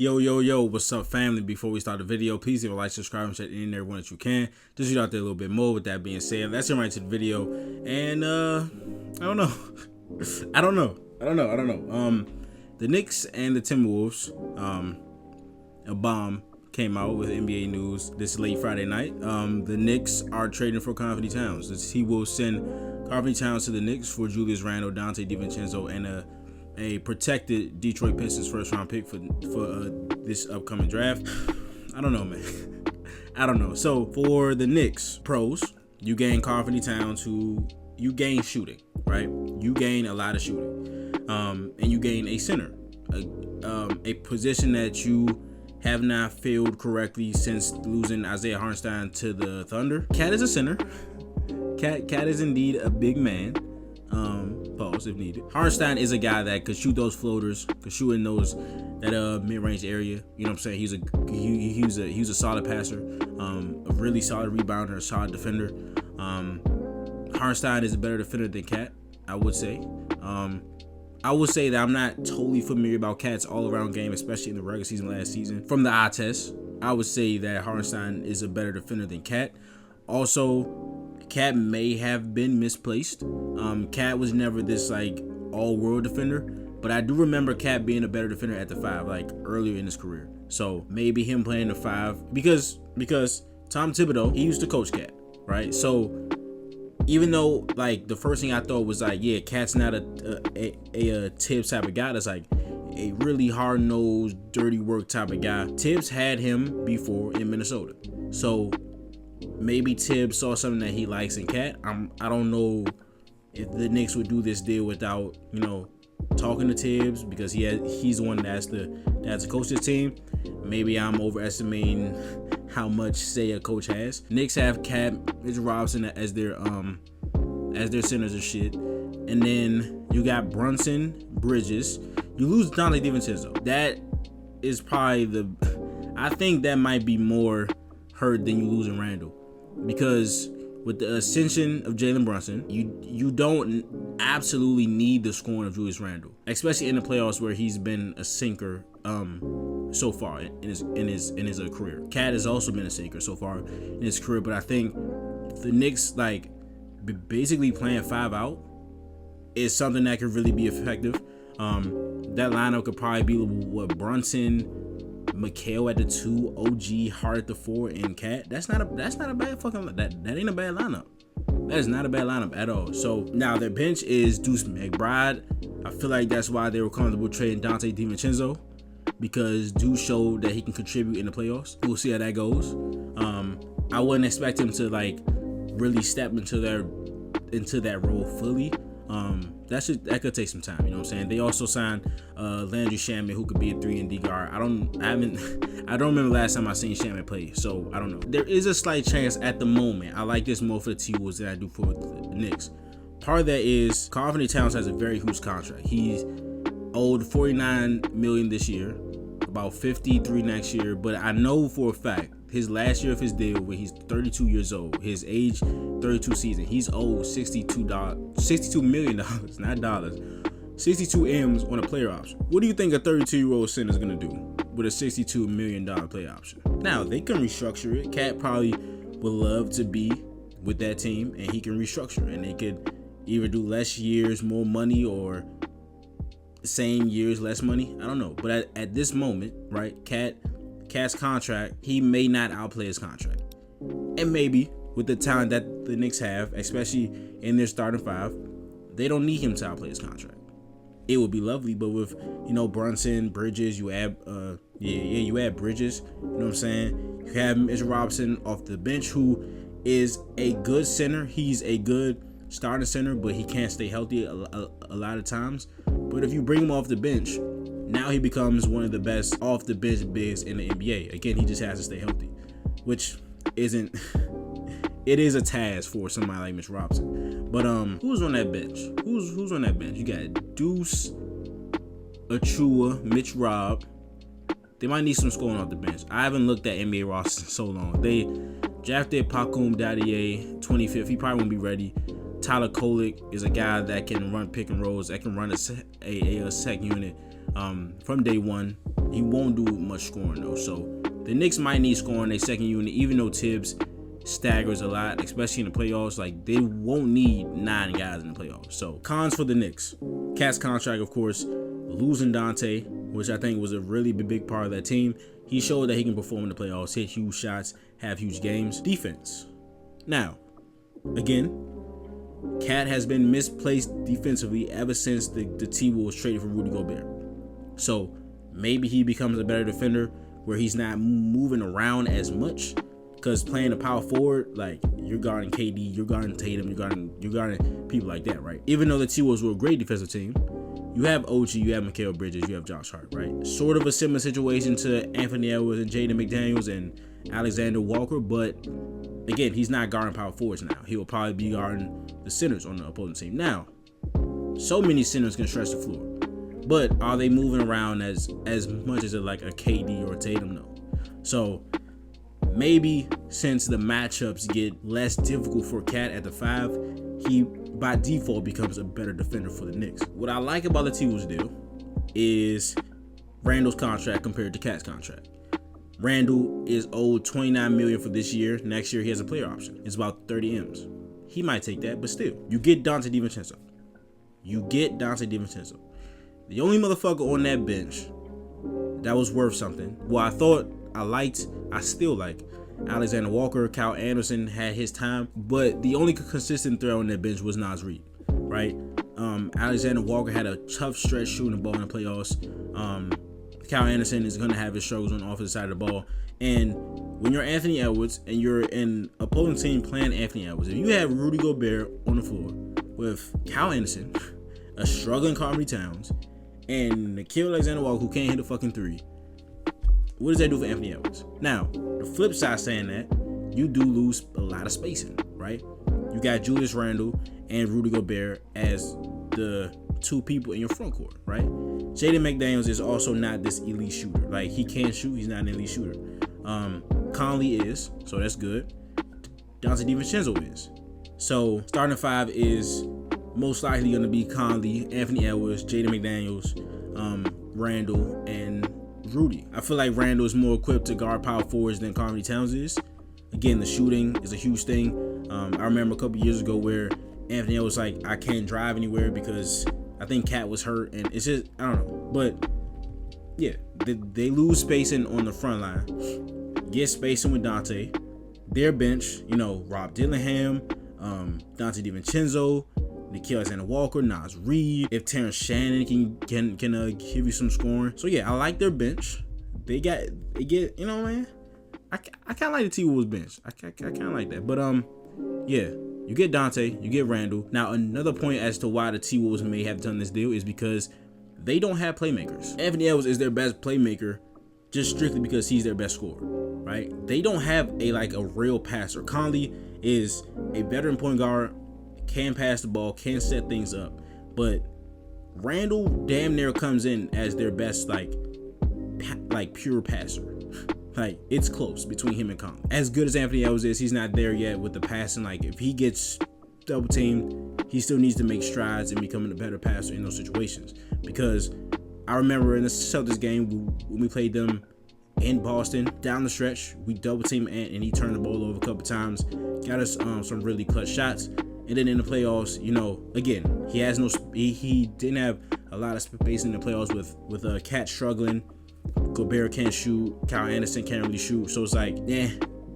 Yo, what's up, family? Before we start the video, please leave a like, subscribe, and share any and everyone that you can. Just get out there a little bit more. With that being said, let's get right to the video. And I don't know. I don't know. The Knicks and the Timberwolves, a bomb came out with NBA news this late Friday night. The Knicks are trading for Anthony Towns. He will send Anthony Towns to the Knicks for Julius Randle, Dante DiVincenzo, and a protected Detroit Pistons first round pick for this upcoming draft. I don't know, man. I don't know. So for the Knicks pros, you gain Anthony Towns, who you gain shooting, right? You gain a lot of shooting, and you gain a center, a position that you have not filled correctly since losing Isaiah Hartenstein to the Thunder. Cat is a center. Cat is indeed a big man. Pause if needed. Hartenstein is a guy that could shoot those floaters, could shoot in that mid-range area. You know what I'm saying? He's a solid passer, a really solid rebounder, a solid defender. Hartenstein is a better defender than Cat, I would say. I would say that I'm not totally familiar about Cat's all-around game, especially in the regular season last season. From the eye test, I would say that Hartenstein is a better defender than Cat. Also, Cat may have been misplaced. Cat was never this like all-world defender, but I do remember Cat being a better defender at the 5, like earlier in his career. So maybe him playing the 5 because Tom Thibodeau, he used to coach Cat, right? So even though like the first thing I thought was like, yeah, Cat's not a Tibbs type of guy. That's like a really hard-nosed, dirty work type of guy. Tibbs had him before in Minnesota, so maybe Tibbs saw something that he likes in Cat. I don't know if the Knicks would do this deal without, talking to Tibbs, because he's the one that's the coach of the team. Maybe I'm overestimating how much say a coach has. Knicks have Cat, Mitchell Robinson as their centers and shit. And then you got Brunson, Bridges. You lose Dante DiVincenzo. That is probably I think that might be more hurt than you losing Randle, because with the ascension of Jalen Brunson, you don't absolutely need the scoring of Julius Randle, especially in the playoffs where he's been a sinker so far in his career. Cat has also been a sinker so far in his career, but I think the Knicks like basically playing 5 out is something that could really be effective. That lineup could probably be what Brunson, McHale at the 2, OG, Hart at the 4, and Cat. That's not a bad fucking that ain't a bad lineup. That is not a bad lineup at all. So now their bench is Deuce McBride. I feel like that's why they were comfortable trading Dante DiVincenzo, because Deuce showed that he can contribute in the playoffs. We'll see how that goes. I wouldn't expect him to like really step into that role fully. That could take some time, you know what I'm saying? They also signed Landry Shamet, who could be a 3 and D guard. I don't remember last time I seen Shamet play, so I don't know. There is a slight chance at the moment. I like this more for the T-Wolves than I do for the Knicks. Part of that is Anthony Towns has a very huge contract. He's owed $49 million this year, about $53 next year, but I know for a fact his last year of his deal, when he's 32 years old, his age 32 season, he's owed $62 million, not dollars, 62 M's on a player option. What do you think a 32-year-old center is gonna do with a $62 million player option? Now they can restructure it. Cat probably would love to be with that team, and he can restructure, and they could either do less years, more money, or same years, less money. I don't know, but at this moment, right, Cat's contract, he may not outplay his contract. And maybe with the talent that the Knicks have, especially in their starting 5, they don't need him to outplay his contract. It would be lovely, but with Brunson, Bridges, you add you add Bridges, you know what I'm saying? You have Mitchell Robinson off the bench, who is a good center. He's a good starting center, but he can't stay healthy a lot of times. But if you bring him off the bench, now he becomes one of the best off the bench bigs in the NBA. Again, he just has to stay healthy, which isn't. It is a task for somebody like Mitch Robinson. But who's on that bench? Who's on that bench? You got Deuce, Achua, Mitch Rob. They might need some scoring off the bench. I haven't looked at NBA rosters in so long. They drafted Pacoum Dadier 25th. He probably won't be ready. Tyler Kolek is a guy that can run pick and rolls, that can run a sec unit from day one. He won't do much scoring though. So the Knicks might need scoring their second unit, even though Tibbs staggers a lot, especially in the playoffs. Like, they won't need 9 guys in the playoffs. So cons for the Knicks: Cat's contract, of course, losing Dante, which I think was a really big part of that team. He showed that he can perform in the playoffs, hit huge shots, have huge games. Defense. Now, again, Cat has been misplaced defensively ever since the T-Wolves traded for Rudy Gobert. So maybe he becomes a better defender where he's not moving around as much, because playing a power forward, like, you're guarding KD, you're guarding Tatum, you're guarding people like that, right? Even though the T-Wolves were a great defensive team, you have OG, you have Mikal Bridges, you have Josh Hart, right? Sort of a similar situation to Anthony Edwards and Jaden McDaniels and Alexander Walker, but again, he's not guarding power forwards now. He will probably be guarding the centers on the opposing team. Now, so many centers can stretch the floor, but are they moving around as much as like a KD or a Tatum? No. So maybe since the matchups get less difficult for Cat at the 5, he by default becomes a better defender for the Knicks. What I like about the T-Wolves deal is Randall's contract compared to Cat's contract. Randall is owed $29 million for this year. Next year he has a player option. It's about 30 M's. He might take that, but still, you get Dante DiVincenzo. The only motherfucker on that bench that was worth something. Well, I still like Alexander Walker. Kyle Anderson had his time, but the only consistent threat on that bench was Naz Reid, right? Alexander Walker had a tough stretch shooting the ball in the playoffs. Kyle Anderson is going to have his struggles on the offensive side of the ball. And when you're Anthony Edwards and you're an opposing team playing Anthony Edwards, if you have Rudy Gobert on the floor with Kyle Anderson, a struggling Karl Towns, and Nickeil Alexander-Walker, who can't hit a fucking 3, what does that do for Anthony Edwards? Now, the flip side saying that, you do lose a lot of spacing, right? You got Julius Randle and Rudy Gobert as the 2 people in your front court, right? Jaden McDaniels is also not this elite shooter. Like, he can shoot, he's not an elite shooter. Conley is, so that's good. Dante DiVincenzo is. So starting 5 is most likely going to be Conley, Anthony Edwards, Jaden McDaniels, Randle, and Rudy. I feel like Randle is more equipped to guard power forwards than Karl Towns is. Again, the shooting is a huge thing. I remember a couple years ago where Anthony Edwards was like, I can't drive anywhere because I think Cat was hurt, and it's just, I don't know. But yeah, they lose spacing on the front line. Get spacing with Dante. Their bench, Rob Dillingham, Dante DiVincenzo, Nickeil Alexander-Walker, Naz Reid. If Terrence Shannon can give you some scoring. So yeah, I like their bench. They get, man. I kind of like the T-Wolves bench. I kind of like that. But yeah, you get Dante, you get Randall. Now another point as to why the T-Wolves may have done this deal is because they don't have playmakers. Anthony Edwards is their best playmaker just strictly because he's their best scorer, right? They don't have a real passer. Conley is a veteran point guard, can pass the ball, can set things up, but Randall damn near comes in as their best pure passer. Like, it's close between him and Conley. As good as Anthony Edwards is, he's not there yet with the passing. Like, if he gets double teamed, he still needs to make strides in becoming a better passer in those situations. Because I remember in the Celtics game when we played them in Boston, down the stretch, we double teamed Ant and he turned the ball over a couple times, got us some really clutch shots. And then in the playoffs, again, he didn't have a lot of space in the playoffs with Cat struggling. Gobert can't shoot. Kyle Anderson can't really shoot. So it's like,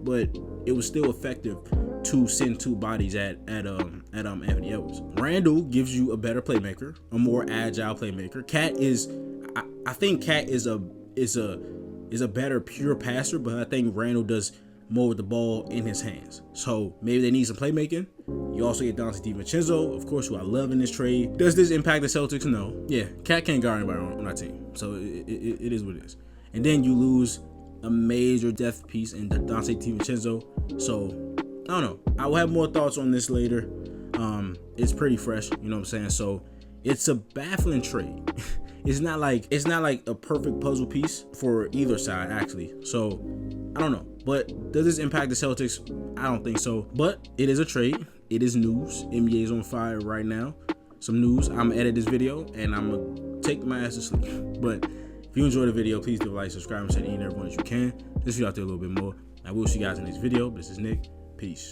but it was still effective to send 2 bodies at Anthony Edwards. Randall gives you a better playmaker, a more agile playmaker. Cat is, I think Cat is a better pure passer, but I think Randall does more with the ball in his hands. So maybe they need some playmaking. You also get Dante DiVincenzo, of course, who I love in this trade. Does this impact the Celtics? No. Yeah, Cat can't guard anybody on our team. So it is what it is. And then you lose a major depth piece in Dante DiVincenzo. So I don't know. I will have more thoughts on this later. It's pretty fresh, you know what I'm saying? So it's a baffling trade. It's not like a perfect puzzle piece for either side, actually. So I don't know. But does this impact the Celtics? I don't think so. But it is a trade. It is news. NBA is on fire right now. Some news. I'm gonna edit this video and I'm gonna take my ass to sleep. But If you enjoyed the video, please do like, subscribe, and share to any and everyone that you can. This video out there a little bit more. I will see you guys in the next video. This is Nick. Peace.